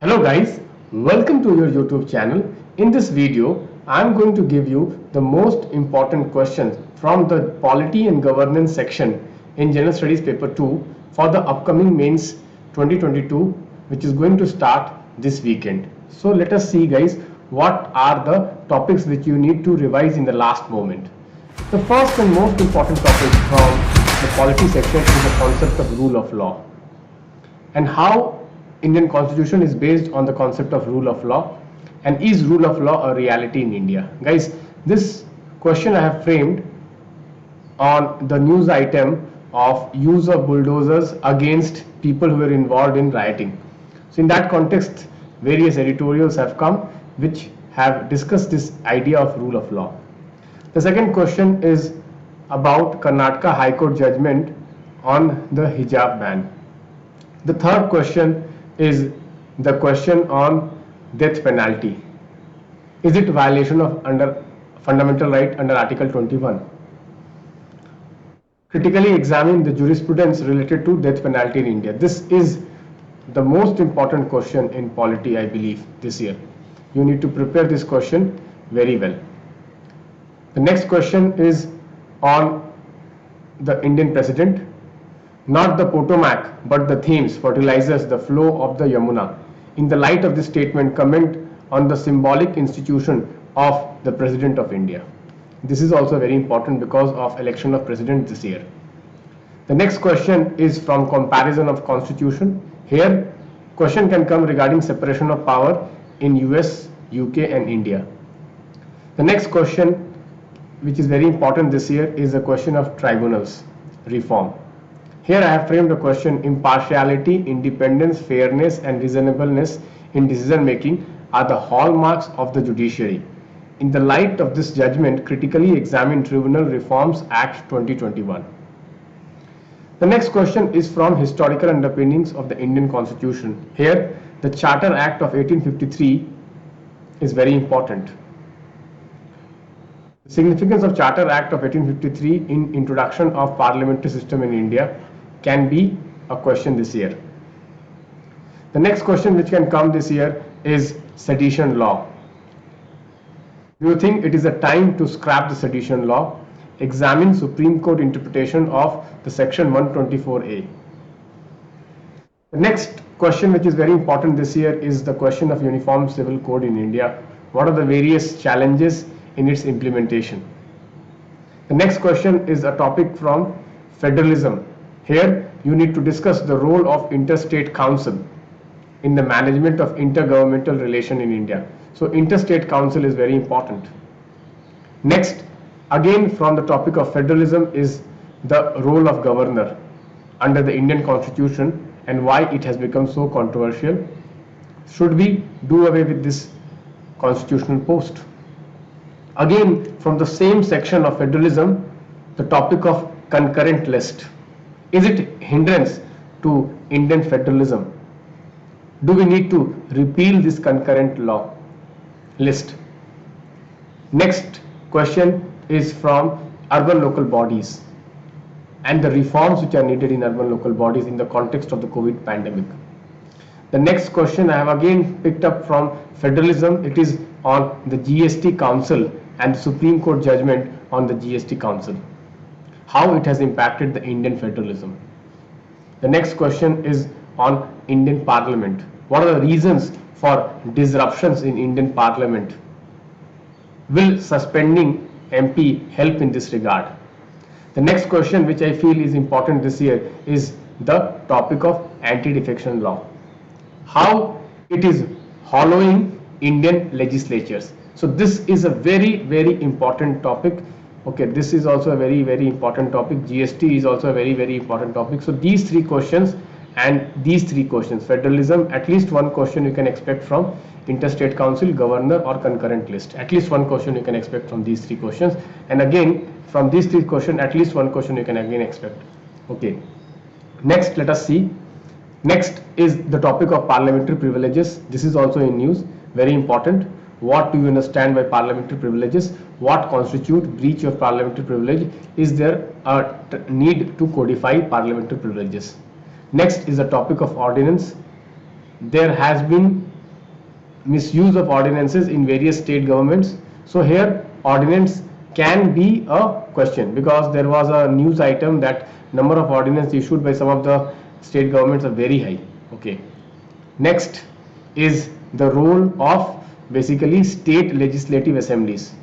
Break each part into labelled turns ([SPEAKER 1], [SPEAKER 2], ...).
[SPEAKER 1] Hello guys, welcome to your YouTube channel. In this video, I am going to give you the most important questions from the Polity and Governance section in General Studies Paper 2 for the upcoming Mains 2022, which is going to start this weekend. So let us see guys, what are the topics which you need to revise in the last moment. The first and most important topic from the Polity section is the concept of rule of law and how Indian constitution is based on the concept of rule of law, and is rule of law a reality in India? Guys, this question I have framed on the news item of use of bulldozers against people who were involved in rioting. So in that context, various editorials have come which have discussed this idea of rule of law. The second question is about Karnataka High Court judgment on the hijab ban. The third question is the question on death penalty. Is it violation of fundamental right under Article 21? Critically examine the jurisprudence related to death penalty in India. This is the most important question in polity, I believe, this year. You need to prepare this question very well. The next question is on the Indian president. Not the Potomac, but the Thames fertilizes the flow of the Yamuna. In the light of this statement, comment on the symbolic institution of the President of India. This is also very important because of election of President this year. The next question is from comparison of Constitution. Here, question can come regarding separation of power in US, UK and India. The next question, which is very important this year, is a question of tribunals reform. Here I have framed the question: impartiality, independence, fairness and reasonableness in decision making are the hallmarks of the judiciary. In the light of this judgment, critically examine Tribunal Reforms Act 2021. The next question is from historical underpinnings of the Indian Constitution. Here, the Charter Act of 1853 is very important. The significance of Charter Act of 1853 in introduction of parliamentary system in India can be a question this year. The next question which can come this year is sedition law. Do you think it is a time to scrap the sedition law? Examine Supreme Court interpretation of the section 124A. The next question which is very important this year is the question of Uniform Civil Code in India. What are the various challenges in its implementation? The next question is a topic from federalism. Here you need to discuss the role of interstate council in the management of intergovernmental relation in India. So interstate council is very important. Next, again from the topic of federalism, is the role of governor under the Indian Constitution and why it has become so controversial. Should we do away with this constitutional post? Again, from the same section of federalism, the topic of concurrent list. Is it hindrance to Indian federalism? Do we need to repeal this concurrent law list? Next question is from urban local bodies and the reforms which are needed in urban local bodies in the context of the COVID pandemic. The next question I have again picked up from federalism. It is on the GST Council and the Supreme Court judgment on the GST Council, how it has impacted the Indian federalism. The next question is on Indian Parliament. What are the reasons for disruptions in Indian Parliament? Will suspending MP help in this regard? The next question which I feel is important this year is the topic of anti-defection law. How it is hollowing Indian legislatures. So this is a very important topic. Okay, this is also a very important topic. GST is also a very important topic. So these three questions and these three questions, federalism, at least one question you can expect from interstate council, governor or concurrent list. At least one question you can expect from these three questions, and again from these three questions at least one question you can again expect. Okay, next let us see. Next is the topic of parliamentary privileges. This is also in news, very important. What do you understand by parliamentary privileges? What constitutes breach of parliamentary privilege? Is there a need to codify parliamentary privileges? Next is the topic of ordinance. There has been misuse of ordinances in various state governments. So here ordinance can be a question, because there was a news item that number of ordinances issued by some of the state governments are very high. Okay. Next is the role of basically state legislative assemblies.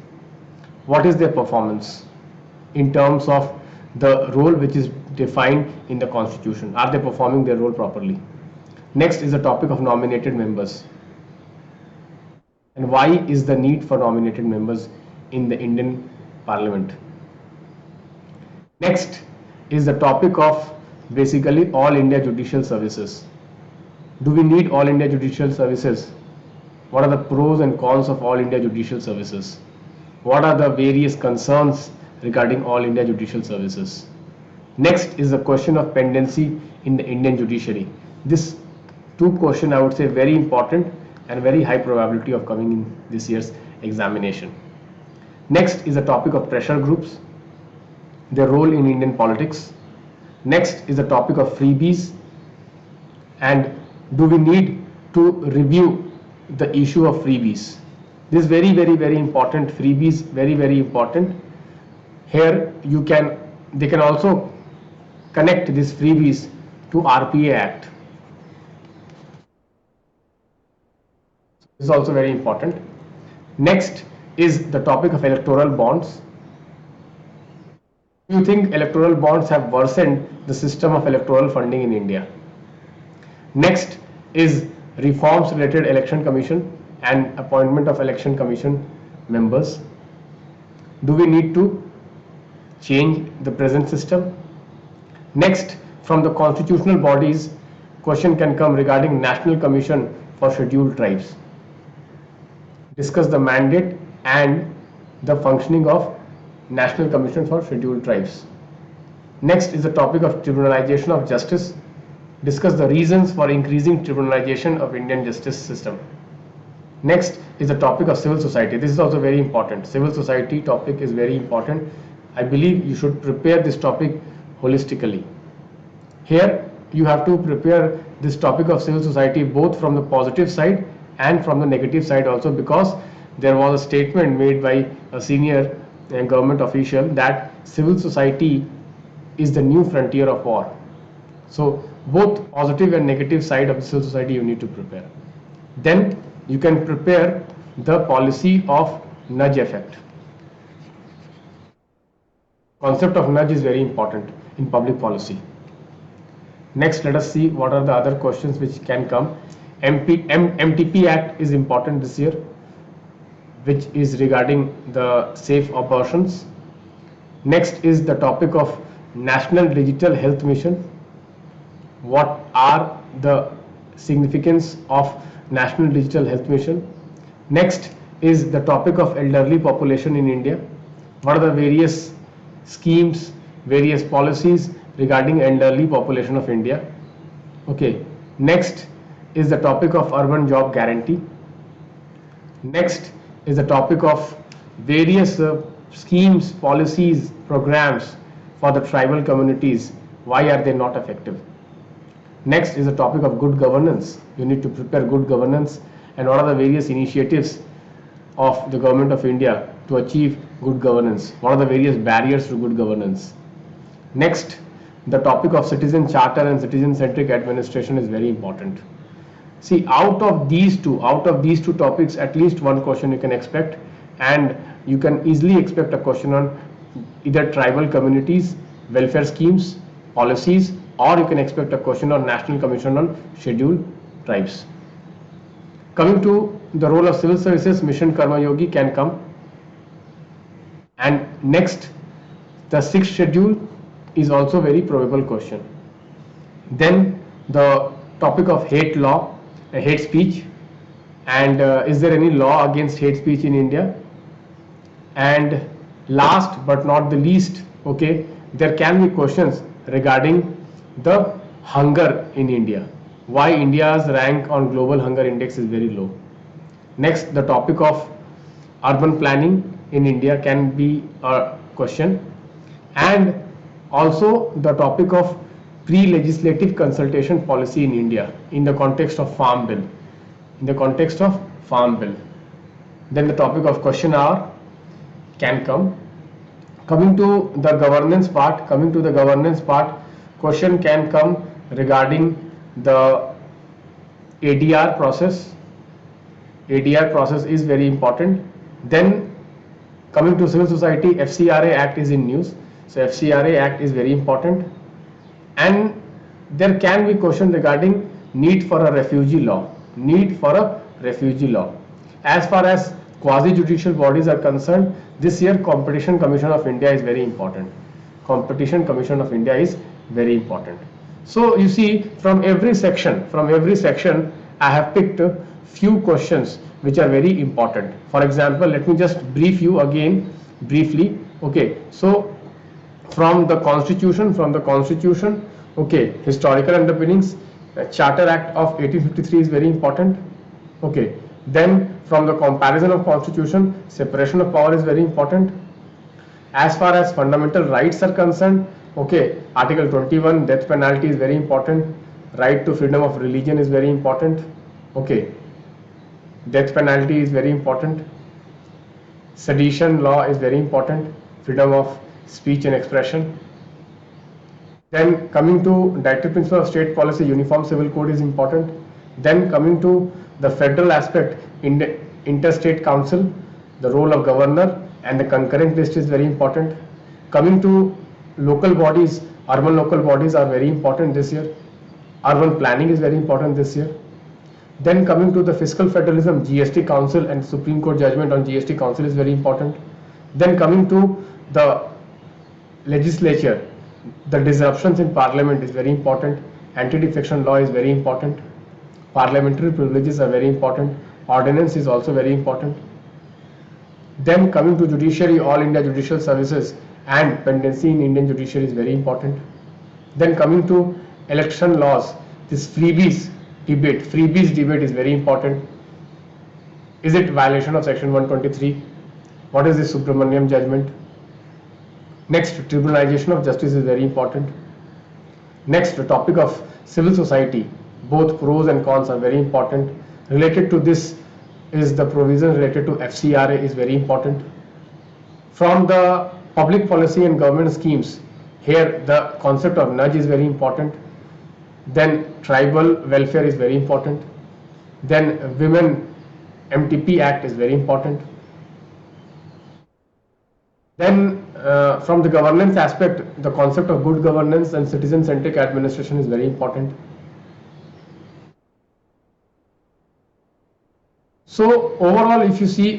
[SPEAKER 1] What is their performance in terms of the role which is defined in the constitution? Are they performing their role properly? Next is the topic of nominated members, and why is the need for nominated members in the Indian Parliament. Next is the topic of basically All India Judicial Services. Do we need All India Judicial Services? What are the pros and cons of All India Judicial Services? What are the various concerns regarding All India Judicial Services? Next is the question of pendency in the Indian judiciary. This two question I would say very important and very high probability of coming in this year's examination. Next is the topic of pressure groups, their role in Indian politics. Next is the topic of freebies, and do we need to review the issue of freebies? This is very important. Freebies, very important. Here they can also connect these freebies to RPA Act. This is also very important. Next is the topic of electoral bonds. Do you think electoral bonds have worsened the system of electoral funding in India? Next is reforms related election commission and appointment of election commission members. Do we need to change the present system? Next, from the constitutional bodies, question can come regarding National Commission for Scheduled Tribes. Discuss the mandate and the functioning of National Commission for Scheduled Tribes. Next is the topic of criminalization of justice. Discuss the reasons for increasing criminalization of Indian justice system. Next is the topic of civil society. This is also very important. Civil society topic is very important. I believe you should prepare this topic holistically. Here you have to prepare this topic of civil society both from the positive side and from the negative side also, because there was a statement made by a senior government official that civil society is the new frontier of war. So both positive and negative side of the civil society you need to prepare. Then you can prepare the policy of nudge effect. Concept of nudge is very important in public policy. Next, let us see what are the other questions which can come. MTP Act is important this year, which is regarding the safe abortions. Next is the topic of National Digital Health Mission. What are the significance of National Digital Health Mission? Next is the topic of elderly population in India. What are the various schemes, various policies regarding elderly population of India? Okay. Next is the topic of urban job guarantee. Next is the topic of various schemes, policies, programs for the tribal communities. Why are they not effective? Next is the topic of good governance. You need to prepare good governance and what are the various initiatives of the government of India to achieve good governance. What are the various barriers to good governance? Next, the topic of citizen charter and citizen-centric administration is very important. See, out of these two topics, at least one question you can expect, and you can easily expect a question on either tribal communities, welfare schemes, policies, or you can expect a question on National Commission on Scheduled Tribes. Coming to the role of civil services, Mission Karma Yogi can come. And next, the sixth schedule is also very probable question. Then the topic of hate law, hate speech, and is there any law against hate speech in India? And last but not the least, okay, there can be questions regarding the hunger in India. Why India's rank on global hunger index is very low. Next, the topic of urban planning in India can be a question, and also the topic of pre-legislative consultation policy in India in the context of Farm Bill. in the context of farm bill. Then the topic of question hour can come. Coming to the governance part, question can come regarding the ADR process. ADR process is very important. Then coming to civil society, FCRA Act is in news. So FCRA Act is very important. And there can be question regarding need for a refugee law. As far as quasi-judicial bodies are concerned, this year Competition Commission of India is very important. So you see, from every section, I have picked a few questions which are very important. For example, let me just brief you again briefly. Okay, so from the constitution, okay, historical underpinnings, Charter Act of 1853 is very important. Okay, then from the comparison of constitution, separation of power is very important. As far as fundamental rights are concerned, okay, Article 21, death penalty is very important. Right to freedom of religion is very important. Okay, death penalty is very important. Sedition law is very important. Freedom of speech and expression. Then coming to directive principle of state policy, uniform civil code is important. Then coming to the federal aspect, interstate council, the role of governor and the concurrent list is very important. Coming to local bodies, urban local bodies are very important this year. Urban planning is very important this year. Then coming to the fiscal federalism, GST council and Supreme Court judgment on GST council is very important. Then coming to the legislature, the disruptions in parliament is very important. Anti-defection law is very important. Parliamentary privileges are very important. Ordinance is also very important. Then coming to judiciary, all India judicial services and pendency in Indian judiciary is very important. Then coming to election laws, this freebies debate is very important. Is it violation of section 123? What is the Subramaniam judgment? Next, criminalization of justice is very important. Next, the topic of civil society, both pros and cons are very important. Related to this is the provision related to FCRA is very important. From the public policy and government schemes, here the concept of nudge is very important. Then tribal welfare is very important. Then Women MTP Act is very important. Then from the governance aspect, the concept of good governance and citizen-centric administration is very important. So overall, if you see,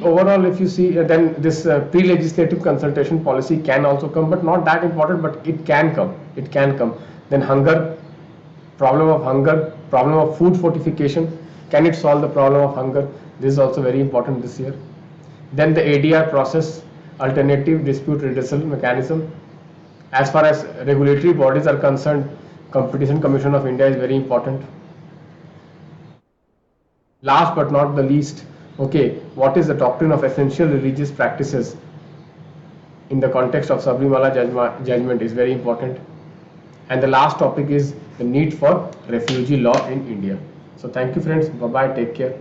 [SPEAKER 1] then this pre-legislative consultation policy can also come, but not that important, but it can come. Then hunger, problem of food fortification. Can it solve the problem of hunger? This is also very important this year. Then the ADR process, alternative dispute redressal mechanism. As far as regulatory bodies are concerned, Competition Commission of India is very important. Last but not the least, okay, what is the doctrine of essential religious practices in the context of Sabrimala judgment is very important. And the last topic is the need for refugee law in India. So thank you friends, bye bye, take care.